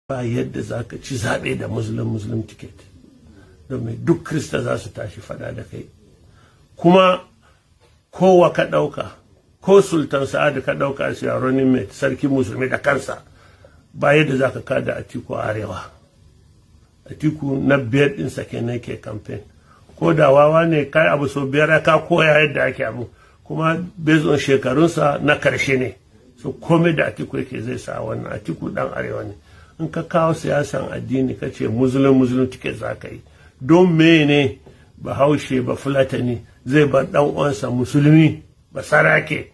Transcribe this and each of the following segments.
ba yadda za ka ci zaɓe da muslim ticket domin duk krista za su tashi fada da kai kuma kowa ka ɗauka ko sultan sa'adu ka ɗauka su yaronin mai sarki musulmi da kansa ba yadda za ka kada atiku arewa. Atiku na biyar ɗinsa kenan ke kamfen ko da wawa ne kai abu so biyar ka koya yadda ake abu kuma bezon shekarunsa na karshe ne so komai da Atiku yake zai sa wannan Atiku dan arewa ne. In ka kawo siyasan addini ka ce muslim ticket za ka yi don mene bahaushe ba fulatani zai bar dan uwansa musulmi ba sarake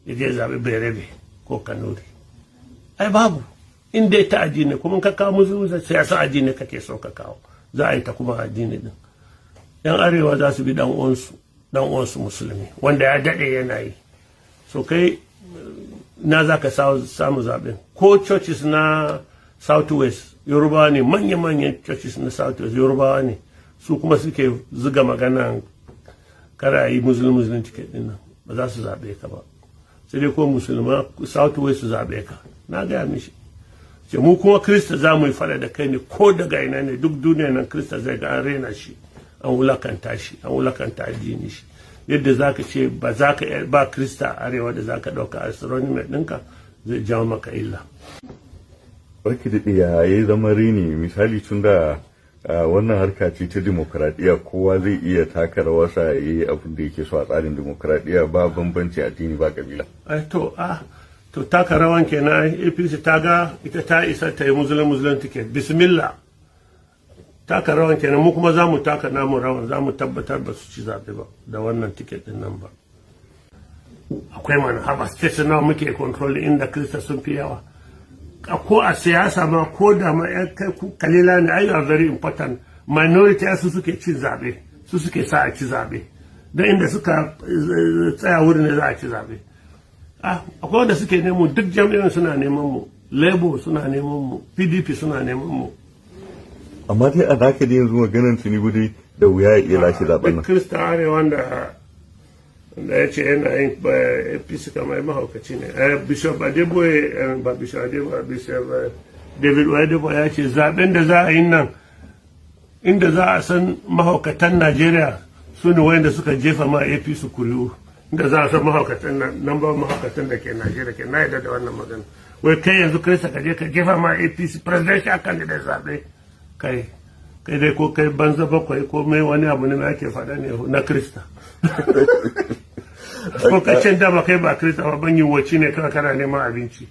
ya je zaɓi berebe ko kanuri ai babu in dai ta addini kuma ka kawo musulmi siyasan addini kake so ka kawo za a yi ta kuma addini din yan arewa za su bi dan uwansu musulmi wanda ya daɗe yana yi so kai na za ka samu zaɓen ko churches na southwest yorubawa ne manya-manyan churches na southwest yorubawa ne su kuma suke zuga magana kara yi muslim ticket din nan ba za su zaɓe ka ba sai dai ko musulma southwest su zaɓe ka na gaya mishi ce mu kuma krista za mu yi fada da kai ne ko daga ina ne duk duniya nan krista zai ga an rena shi an wulakanta shi an wulakanta addini shi yadda za ka ce ba za ka ba krista arewa da za ka ɗauka astronomy ɗinka zai jawo maka illa. Barki da ya yi zama rini misali tun da wannan harka ce ta dimokuraɗiyya kowa zai iya taka rawarsa ya yi abin da yake so a tsarin dimokuraɗiyya ba bambanci addini ba kabila. To taka rawan kenan APC ta ga ita ta isa ta yi muslim ticket bismillah taka rawan kenan mu kuma za mu taka namu rawan za mu tabbatar ba su ci zaɓe ba da wannan ticket din nan ba. Akwai mana haba state nawa muke control inda krista sun fi yawa. Ko a siyasa ma ko da ma kalila ne ayu are very important minority su suke ci zaɓe su suke sa a ci zaɓe don inda suka tsaya wurin ne za a ci zaɓe. Akwai wanda suke nemo duk jami'an suna neman mu labour suna neman mu pdp suna neman mu amma dai a zaka da yanzu maganar Tinubu dai da wuya ya iya lashe zaben nan kristan arewa da ya ce yana yin apc kamar mahaukaci ne bishop adeboye ba bishop adeboye bishop david adeboye ya ce zaben da za a yi nan inda za a san mahaukatan najeriya su ne wayanda suka jefa ma apc kuri'u inda za a san mahaukatan nan ba mahaukatan da ke najeriya ke na yadda da wannan magana wai kai yanzu krista ka je ka jefa ma apc presidential candidate zaɓe kai dai ko kai banza bakwai ko mai wani abu ne ake faɗa ne na krista ko kacin dama kai ba krista ba ban yi wacce ne kawai kana neman abinci